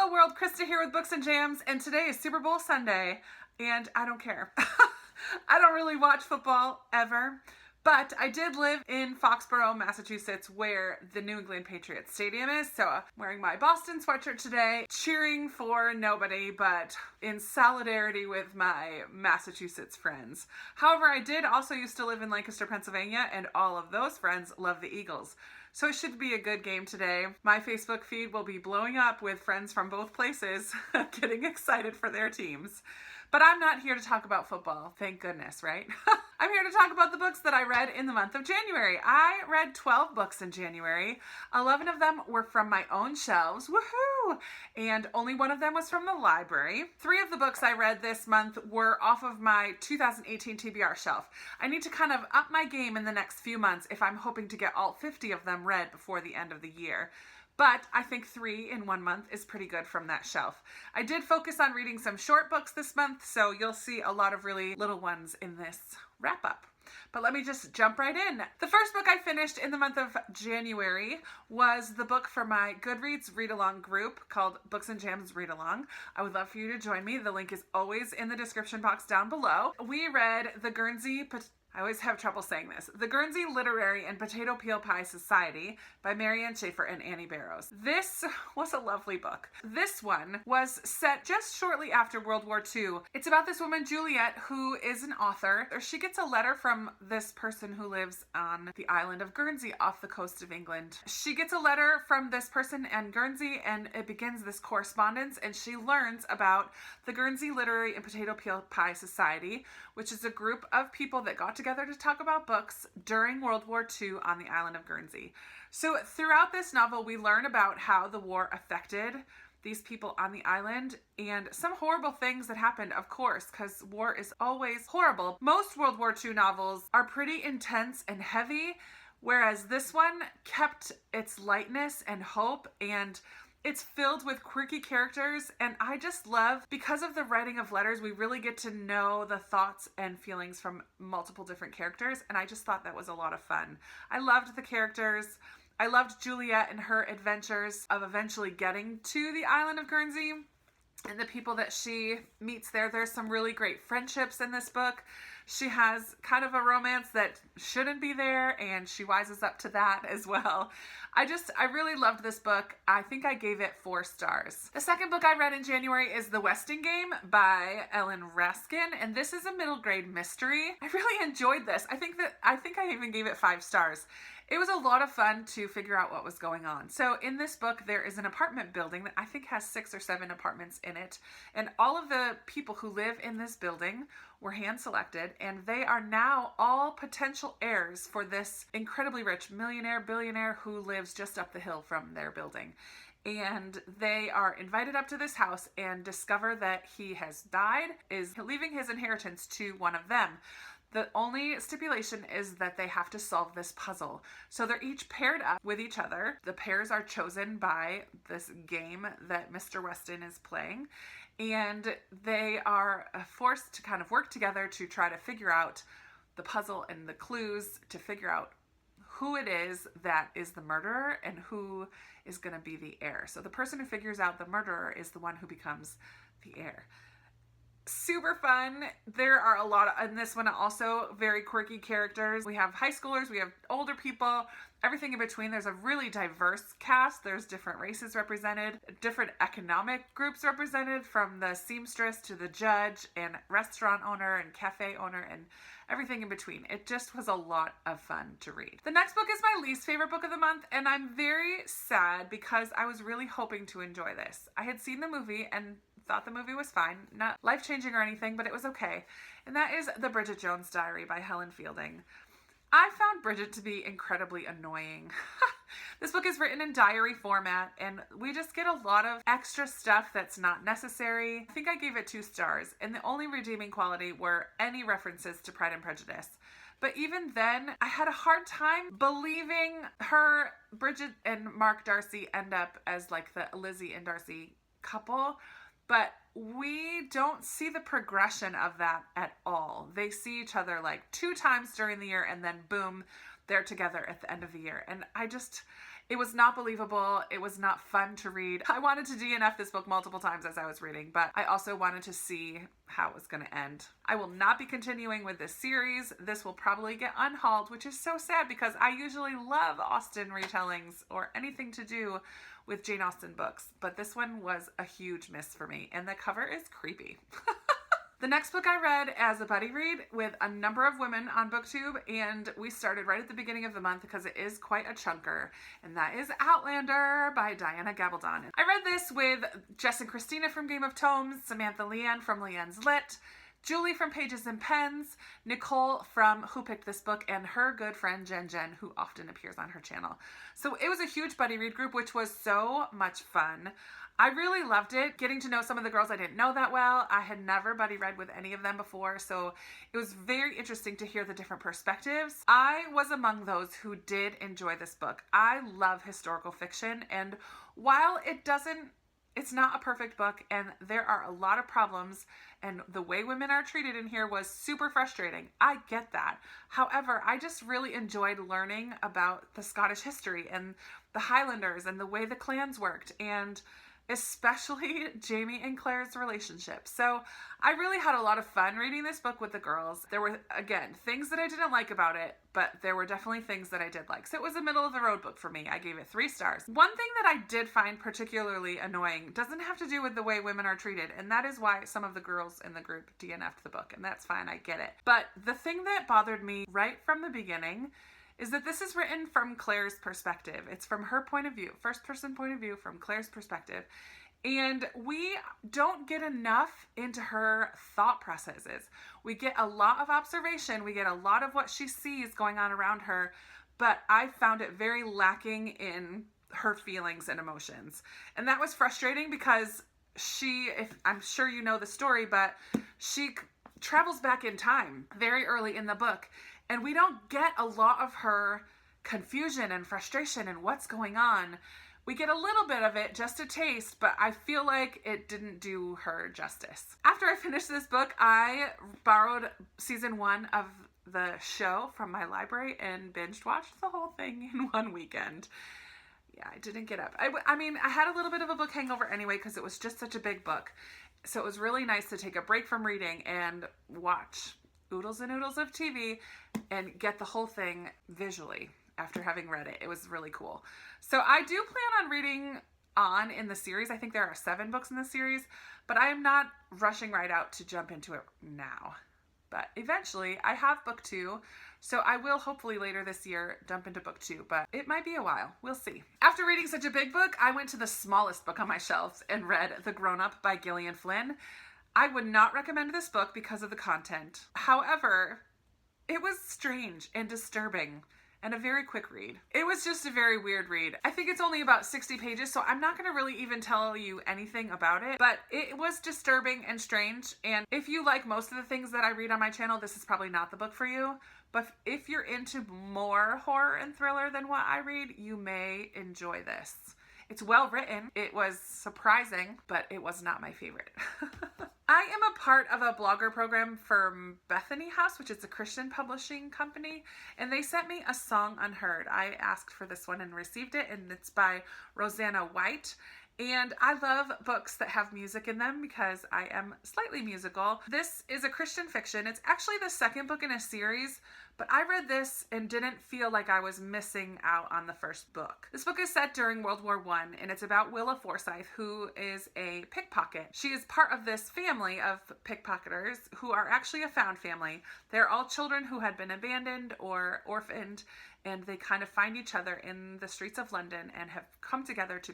Hello world, Krista here with Books and Jams, and today is Super Bowl Sunday, and I don't care. I don't really watch football ever, but I did live in Foxborough, Massachusetts, where the New England Patriots Stadium is, so I'm wearing my Boston sweatshirt today, cheering for nobody, but in solidarity with my Massachusetts friends. However, I did also used to live in Lancaster, Pennsylvania, and all of those friends love the Eagles. So it should be a good game today. My Facebook feed will be blowing up with friends from both places getting excited for their teams. But I'm not here to talk about football, thank goodness, right? I'm here to talk about the books that I read in the month of January. I read 12 books in January. 11 of them were from my own shelves, woohoo! And only one of them was from the library. 3 of the books I read this month were off of my 2018 TBR shelf. I need to kind of up my game in the next few months if I'm hoping to get all 50 of them read before the end of the year. But I think 3 in 1 month is pretty good from that shelf. I did focus on reading some short books this month, so you'll see a lot of really little ones in this wrap up. But let me just jump right in. The first book I finished in the month of January was the book for my Goodreads read-along group called Books&Jams Readalong. I would love for you to join me. The link is always in the description box down below. We read the Guernsey... I always have trouble saying this. The Guernsey Literary and Potato Peel Pie Society by Marianne Shaffer and Annie Barrows. This was a lovely book. This one was set just shortly after World War II. It's about this woman, Juliet, who is an author. She gets a letter from this person who lives on the island of Guernsey off the coast of England. She gets a letter from this person in Guernsey, and it begins this correspondence, and she learns about the Guernsey Literary and Potato Peel Pie Society, which is a group of people that got together to talk about books during World War II on the island of Guernsey. So throughout this novel, we learn about how the war affected these people on the island and some horrible things that happened, of course, because war is always horrible. Most World War II novels are pretty intense and heavy, whereas this one kept its lightness and hope, and it's filled with quirky characters, and I just love, because of the writing of letters, we really get to know the thoughts and feelings from multiple different characters, and I just thought that was a lot of fun. I loved the characters. I loved Juliet and her adventures of eventually getting to the island of Guernsey and the people that she meets there. There's some really great friendships in this book. She has kind of a romance that shouldn't be there, and she wises up to that as well. I really loved this book. I think I gave it 4 stars. The second book I read in January is The Weston Game by Ellin Raskin, and this is a middle grade mystery. I really enjoyed this. I think I even gave it 5 stars. It was a lot of fun to figure out what was going on. So in this book, there is an apartment building that I think has 6 or 7 apartments in it. And all of the people who live in this building were hand-selected, and they are now all potential heirs for this incredibly rich millionaire, billionaire who lives just up the hill from their building. And they are invited up to this house and discover that he has died, is leaving his inheritance to one of them. The only stipulation is that they have to solve this puzzle. So they're each paired up with each other. The pairs are chosen by this game that Mr. Weston is playing. And they are forced to kind of work together to try to figure out the puzzle and the clues to figure out who it is that is the murderer and who is going to be the heir. So the person who figures out the murderer is the one who becomes the heir. Super fun. There are a lot of, in this one also, very quirky characters. We have high schoolers, we have older people, everything in between. There's a really diverse cast. There's different races represented, different economic groups represented, from the seamstress to the judge and restaurant owner and cafe owner and everything in between. It just was a lot of fun to read. The next book is my least favorite book of the month, and I'm very sad because I was really hoping to enjoy this. I had seen the movie and thought the movie was fine, not life-changing or anything, but it was okay. And that is The Bridget Jones Diary by Helen Fielding. I found Bridget to be incredibly annoying. This book is written in diary format, and we just get a lot of extra stuff that's not necessary. I think I gave it 2 stars, and the only redeeming quality were any references to Pride and Prejudice. But even then, I had a hard time believing Bridget and Mark Darcy end up as like the Lizzie and Darcy couple. But we don't see the progression of that at all. They see each other like 2 times during the year, and then boom, they're together at the end of the year. And It was not believable. It was not fun to read. I wanted to DNF this book multiple times as I was reading, but I also wanted to see how it was going to end. I will not be continuing with this series. This will probably get unhauled, which is so sad because I usually love Austen retellings or anything to do with Jane Austen books, but this one was a huge miss for me, and the cover is creepy. The next book I read as a buddy read with a number of women on BookTube, and we started right at the beginning of the month because it is quite a chunker, and that is Outlander by Diana Gabaldon. I read this with Jess and Christina from Game of Tomes, Samantha Leanne from Leanne's Lit, Julie from Pages and Pens, Nicole from Who Picked This Book, and her good friend Jen, who often appears on her channel. So it was a huge buddy read group, which was so much fun. I really loved it, getting to know some of the girls I didn't know that well. I had never buddy read with any of them before, so it was very interesting to hear the different perspectives. I was among those who did enjoy this book. I love historical fiction, and while it's not a perfect book, and there are a lot of problems, and the way women are treated in here was super frustrating. I get that. However, I just really enjoyed learning about the Scottish history and the Highlanders and the way the clans worked, and especially Jamie and Claire's relationship. So I really had a lot of fun reading this book with the girls. There were, again, things that I didn't like about it, but there were definitely things that I did like. So it was a middle of the road book for me. I gave it 3 stars. One thing that I did find particularly annoying doesn't have to do with the way women are treated, and that is why some of the girls in the group DNF'd the book, and that's fine, I get it. But the thing that bothered me right from the beginning is that this is written from Claire's perspective. It's from her point of view, first person point of view from Claire's perspective. And we don't get enough into her thought processes. We get a lot of observation. We get a lot of what she sees going on around her, but I found it very lacking in her feelings and emotions. And that was frustrating because I'm sure you know the story, but she travels back in time very early in the book. And we don't get a lot of her confusion and frustration and what's going on. We get a little bit of it, just a taste, but I feel like it didn't do her justice. After I finished this book, I borrowed season 1 of the show from my library and binge watched the whole thing in one weekend. Yeah, I didn't get up. I mean, I had a little bit of a book hangover anyway because it was just such a big book. So it was really nice to take a break from reading and watch oodles and oodles of TV and get the whole thing visually after having read it. It was really cool. So I do plan on reading on in the series. I think there are 7 books in the series, but I am not rushing right out to jump into it now. But eventually I have book 2, so I will hopefully later this year jump into book 2, but it might be a while. We'll see. After reading such a big book, I went to the smallest book on my shelves and read The Grownup by Gillian Flynn. I would not recommend this book because of the content. However, it was strange and disturbing and a very quick read. It was just a very weird read. I think it's only about 60 pages, so I'm not going to really even tell you anything about it, but it was disturbing and strange, and if you like most of the things that I read on my channel, this is probably not the book for you, but if you're into more horror and thriller than what I read, you may enjoy this. It's well written. It was surprising, but it was not my favorite. I am a part of a blogger program from Bethany House, which is a Christian publishing company, and they sent me a song Unheard. I asked for this one and received it, and it's by Roseanna White. And I love books that have music in them because I am slightly musical. This is a Christian fiction. It's actually the 2nd book in a series, but I read this and didn't feel like I was missing out on the first book. This book is set during World War I, and it's about Willa Forsythe, who is a pickpocket. She is part of this family of pickpocketers who are actually a found family. They're all children who had been abandoned or orphaned, and they kind of find each other in the streets of London and have come together to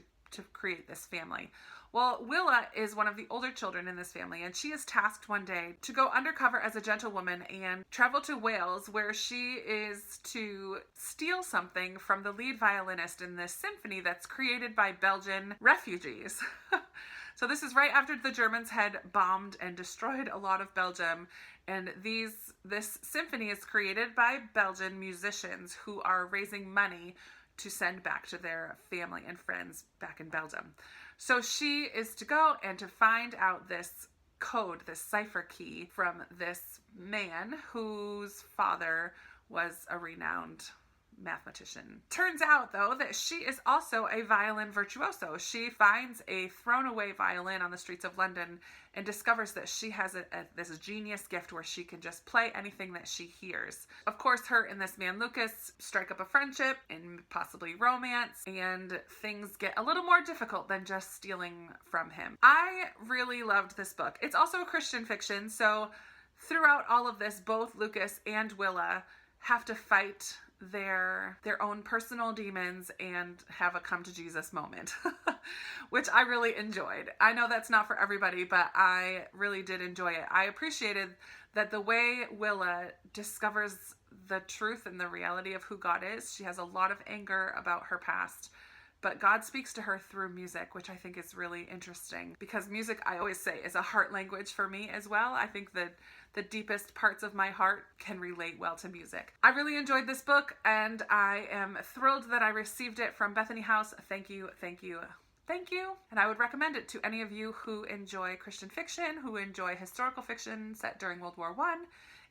create this family. Well, Willa is one of the older children in this family, and she is tasked one day to go undercover as a gentlewoman and travel to Wales, where she is to steal something from the lead violinist in this symphony that's created by Belgian refugees. So this is right after the Germans had bombed and destroyed a lot of Belgium, and this symphony is created by Belgian musicians who are raising money to send back to their family and friends back in Belgium. So she is to go and to find out this code, this cipher key from this man whose father was a renowned mathematician. Turns out, though, that she is also a violin virtuoso. She finds a thrown away violin on the streets of London and discovers that she has this genius gift where she can just play anything that she hears. Of course, her and this man Lucas strike up a friendship and possibly romance, and things get a little more difficult than just stealing from him. I really loved this book. It's also a Christian fiction, so throughout all of this, both Lucas and Willa have to fight their own personal demons and have a come to Jesus moment, which I really enjoyed. I know that's not for everybody, but I really did enjoy it. I appreciated that the way Willa discovers the truth and the reality of who God is. She has a lot of anger about her past, but God speaks to her through music, which I think is really interesting, because music, I always say, is a heart language for me as well. I think that the deepest parts of my heart can relate well to music. I really enjoyed this book, and I am thrilled that I received it from Bethany House. Thank you, thank you, thank you. And I would recommend it to any of you who enjoy Christian fiction, who enjoy historical fiction set during World War I.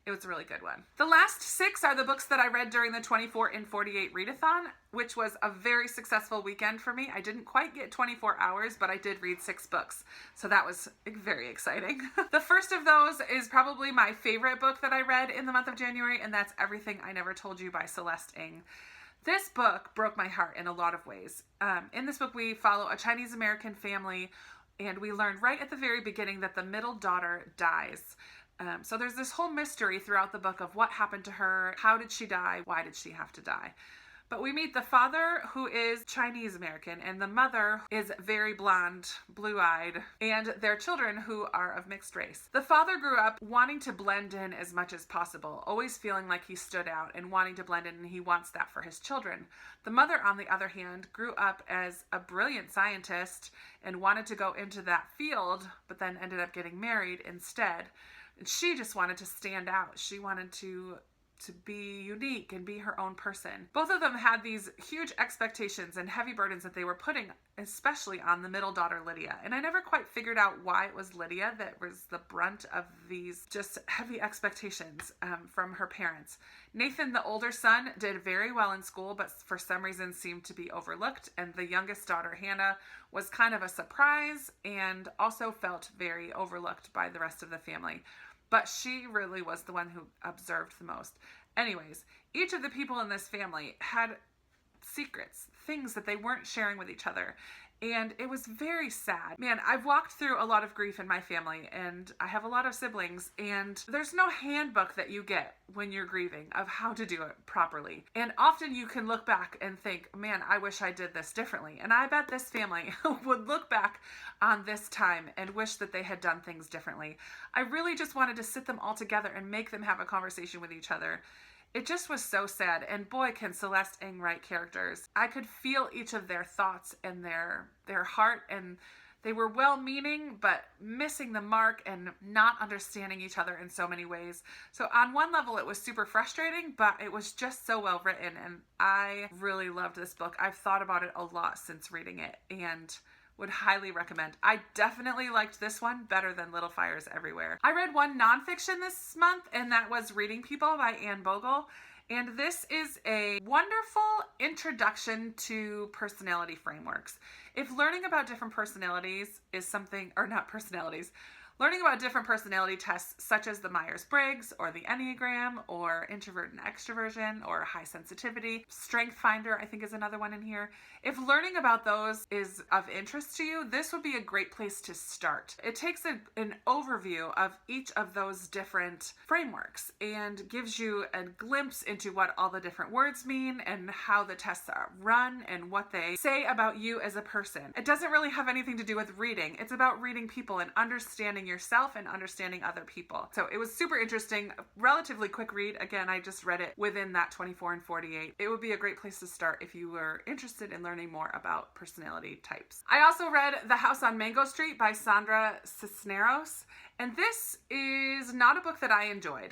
It was a really good one. The last 6 are the books that I read during the 24 in 48 readathon, which was a very successful weekend for me. I didn't quite get 24 hours, but I did read 6 books. So that was very exciting. The first of those is probably my favorite book that I read in the month of January, and that's Everything I Never Told You by Celeste Ng. This book broke my heart in a lot of ways. In this book, we follow a Chinese American family, and we learn right at the very beginning that the middle daughter dies. So there's this whole mystery throughout the book of what happened to her, how did she die, why did she have to die. But we meet the father, who is Chinese American, and the mother is very blonde, blue-eyed, and their children who are of mixed race. The father grew up wanting to blend in as much as possible, always feeling like he stood out and wanting to blend in, and he wants that for his children. The mother, on the other hand, grew up as a brilliant scientist and wanted to go into that field, but then ended up getting married instead. And she just wanted to stand out. She wanted to be unique and be her own person. Both of them had these huge expectations and heavy burdens that they were putting, especially on the middle daughter, Lydia. And I never quite figured out why it was Lydia that was the brunt of these just heavy expectations from her parents. Nathan, the older son, did very well in school, but for some reason seemed to be overlooked. And the youngest daughter, Hannah, was kind of a surprise and also felt very overlooked by the rest of the family. But she really was the one who observed the most. Anyways, each of the people in this family had secrets, things that they weren't sharing with each other. And it was very sad. Man, I've walked through a lot of grief in my family, and I have a lot of siblings, and there's no handbook that you get when you're grieving of how to do it properly. And often you can look back and think, man, I wish I did this differently. And I bet this family would look back on this time and wish that they had done things differently. I really just wanted to sit them all together and make them have a conversation with each other. It just was so sad, and boy, can Celeste Ng write characters. I could feel each of their thoughts and their heart, and they were well-meaning, but missing the mark and not understanding each other in so many ways. So on one level, it was super frustrating, but it was just so well written, and I really loved this book. I've thought about it a lot since reading it, and would highly recommend. I definitely liked this one better than Little Fires Everywhere. I read one nonfiction this month, and that was Reading People by Anne Bogel. And this is a wonderful introduction to personality frameworks. If learning about different personalities is something, or not personalities, learning about different personality tests such as the Myers-Briggs or the Enneagram or introvert and extroversion or high sensitivity, Strength Finder I think is another one in here. If learning about those is of interest to you, this would be a great place to start. It takes an overview of each of those different frameworks and gives you a glimpse into what all the different words mean and how the tests are run and what they say about you as a person. It doesn't really have anything to do with reading. It's about reading people and understanding yourself and understanding other people. So it was super interesting, relatively quick read. Again, I just read it within that 24 and 48. It would be a great place to start if you were interested in learning more about personality types. I also read The House on Mango Street by Sandra Cisneros, and this is not a book that I enjoyed.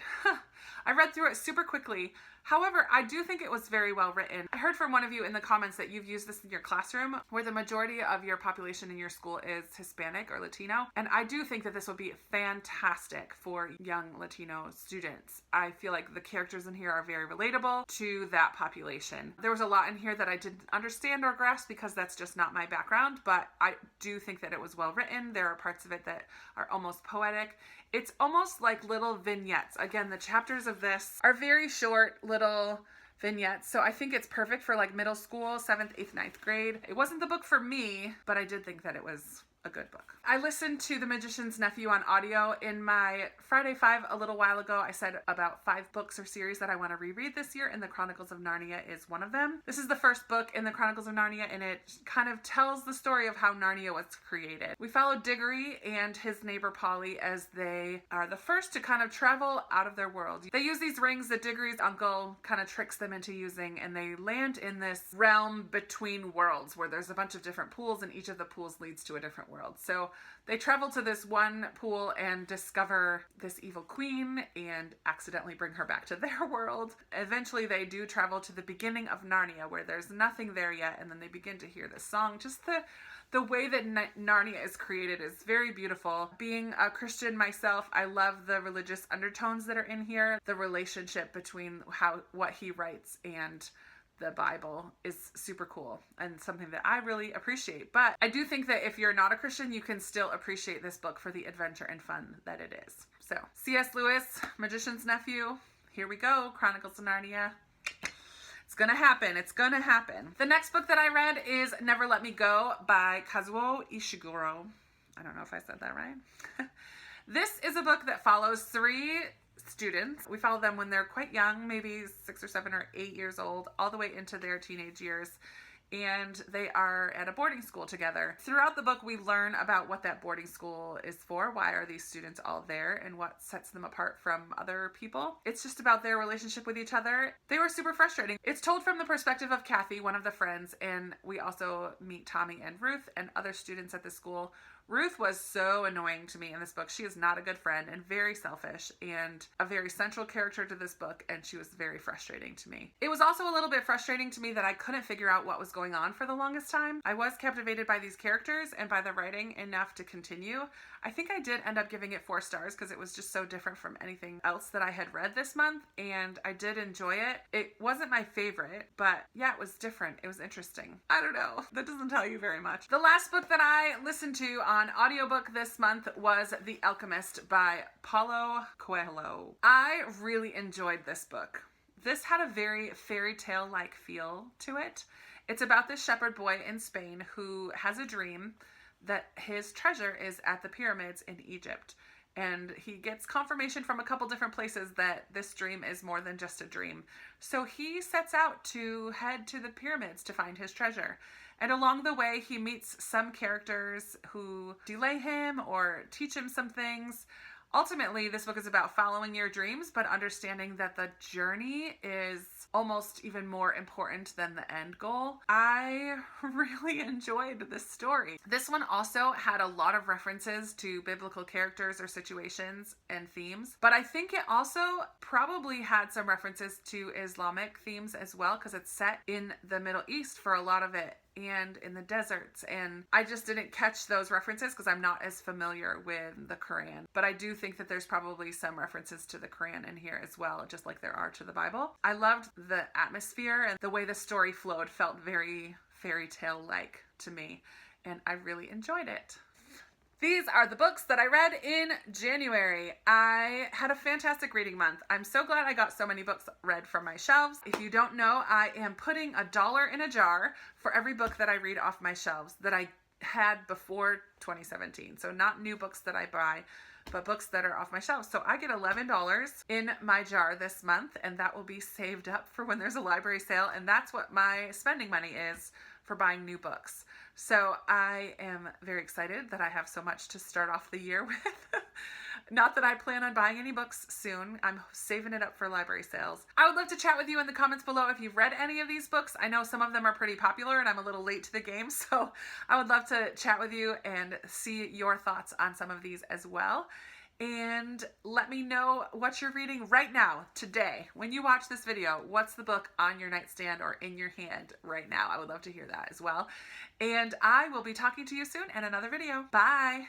I read through it super quickly. However, I do think it was very well written. I heard from one of you in the comments that you've used this in your classroom where the majority of your population in your school is Hispanic or Latino. And I do think that this would be fantastic for young Latino students. I feel like the characters in here are very relatable to that population. There was a lot in here that I didn't understand or grasp because that's just not my background, but I do think that it was well written. There are parts of it that are almost poetic. It's almost like little vignettes. Again, the chapters of this are very short little vignettes. So I think it's perfect for like middle school, 7th, 8th, 9th grade. It wasn't the book for me, but I did think that it was a good book. I listened to The Magician's Nephew on audio in my Friday 5 a little while ago. I said about 5 books or series that I want to reread this year, and The Chronicles of Narnia is one of them. This is the first book in The Chronicles of Narnia, and it kind of tells the story of how Narnia was created. We follow Diggory and his neighbor Polly as they are the first to kind of travel out of their world. They use these rings that Diggory's uncle kind of tricks them into using, and they land in this realm between worlds where there's a bunch of different pools, and each of the pools leads to a different world. So they travel to this one pool and discover this evil queen and accidentally bring her back to their world. Eventually they do travel to the beginning of Narnia where there's nothing there yet, and then they begin to hear this song. Just the way that Narnia is created is very beautiful. Being a Christian myself, I love the religious undertones that are in here. The relationship between what he writes and the Bible is super cool and something that I really appreciate. But I do think that if you're not a Christian, you can still appreciate this book for the adventure and fun that it is. So, C.S. Lewis, Magician's Nephew, here we go, Chronicles of Narnia. It's gonna happen. It's gonna happen. The next book that I read is Never Let Me Go by Kazuo Ishuguro. I don't know if I said that right. This is a book that follows 3 students. We follow them when they're quite young, maybe 6 or 7 or 8 years old, all the way into their teenage years. And they are at a boarding school together. Throughout the book, we learn about what that boarding school is for. Why are these students all there and what sets them apart from other people? It's just about their relationship with each other. They were super frustrating. It's told from the perspective of Kathy, one of the friends, and we also meet Tommy and Ruth and other students at the school. Ruth was so annoying to me in this book. She is not a good friend and very selfish and a very central character to this book, and she was very frustrating to me. It was also a little bit frustrating to me that I couldn't figure out what was going on for the longest time. I was captivated by these characters and by the writing enough to continue. I think I did end up giving it 4 stars because it was just so different from anything else that I had read this month, and I did enjoy it. It wasn't my favorite, but yeah, it was different. It was interesting. I don't know. That doesn't tell you very much. The last book that I listened to on audiobook this month was The Alchemist by Paulo Cuelho. I really enjoyed this book. This had a very fairy tale-like feel to it. It's about this shepherd boy in Spain who has a dream that his treasure is at the pyramids in Egypt. And he gets confirmation from a couple different places that this dream is more than just a dream. So he sets out to head to the pyramids to find his treasure. And along the way, he meets some characters who delay him or teach him some things. Ultimately, this book is about following your dreams, but understanding that the journey is almost even more important than the end goal. I really enjoyed this story. This one also had a lot of references to biblical characters or situations and themes, but I think it also probably had some references to Islamic themes as well, because it's set in the Middle East for a lot of it and in the deserts, and I just didn't catch those references because I'm not as familiar with the Quran, but I do think that there's probably some references to the Quran in here as well, just like there are to the Bible. I loved the atmosphere, and the way the story flowed felt very fairy tale-like to me, and I really enjoyed it. These are the books that I read in January. I had a fantastic reading month. I'm so glad I got so many books read from my shelves. If you don't know, I am putting $1 in a jar for every book that I read off my shelves that I had before 2017. So not new books that I buy, but books that are off my shelves. So I get $11 in my jar this month, and that will be saved up for when there's a library sale. And that's what my spending money is for buying new books. So I am very excited that I have so much to start off the year with. Not that I plan on buying any books soon. I'm saving it up for library sales. I would love to chat with you in the comments below if you've read any of these books. I know some of them are pretty popular and I'm a little late to the game, so I would love to chat with you and see your thoughts on some of these as well. And let me know what you're reading right now, today. When you watch this video, what's the book on your nightstand or in your hand right now? I would love to hear that as well. And I will be talking to you soon in another video. Bye!